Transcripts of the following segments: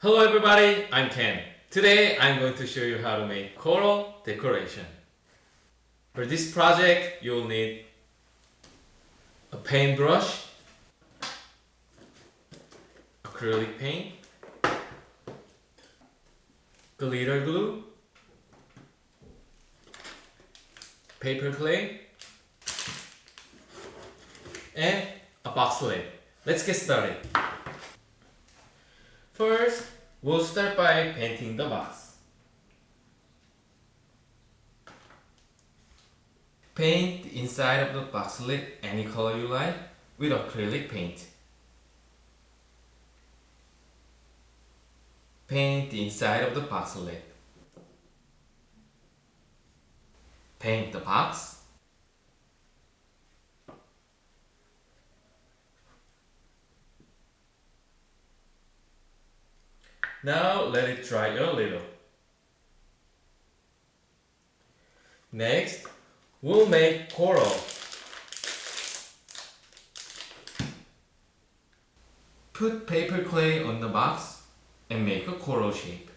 Hello everybody, I'm Ken. Today I'm going to show you how to make coral decoration. For this project, you'll need a paintbrush, acrylic paint, glitter glue, paper clay, and a box lid. Let's get started. First, we'll start by painting the box. Paint the inside of the box lid any color you like with acrylic paint. Paint the inside of the box lid. Paint the box. Now let it dry a little. Next, we'll make coral. Put paper clay on the box and make a coral shape.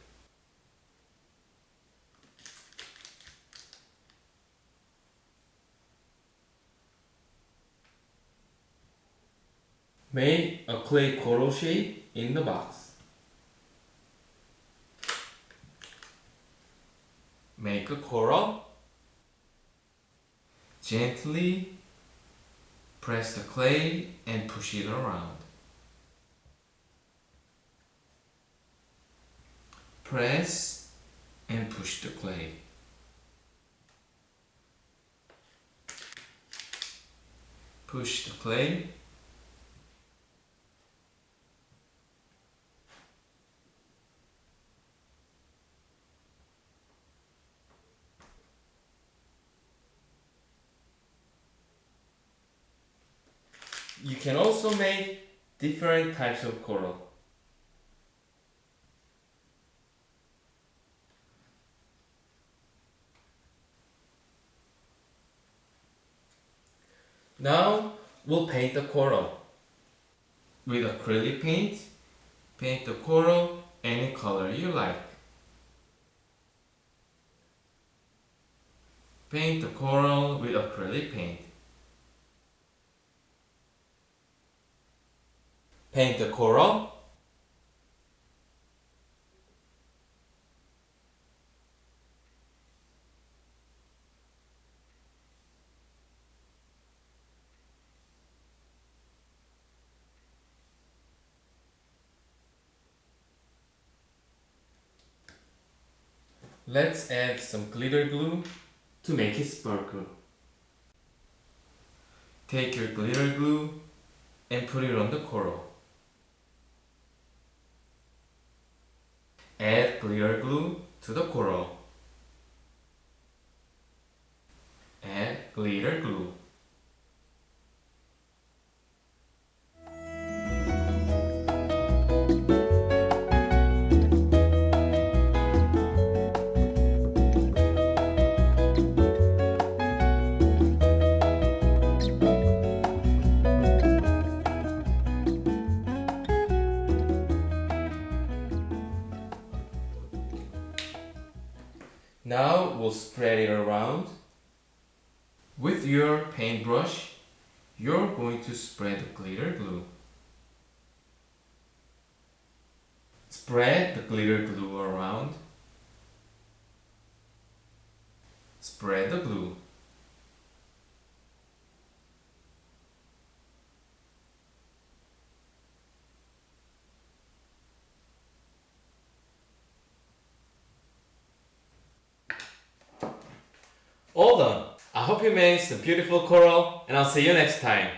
Make a clay coral shape in the box. Make a coral. Gently press the clay and push it around. Press and push the clay. Push the clay. You can also make different types of coral. Now we'll paint the coral. With acrylic paint, paint the coral any color you like. Paint the coral with acrylic paint. Paint the coral. Let's add some glitter glue to make it sparkle. Take your glitter glue and put it on the coral. Add glitter glue to the coral. Add glitter glue. Now we'll spread it around. With your paintbrush, you're going to spread the glitter glue. Spread the glitter glue around. Spread the glue. All done. I hope you made some beautiful coral and I'll see you next time.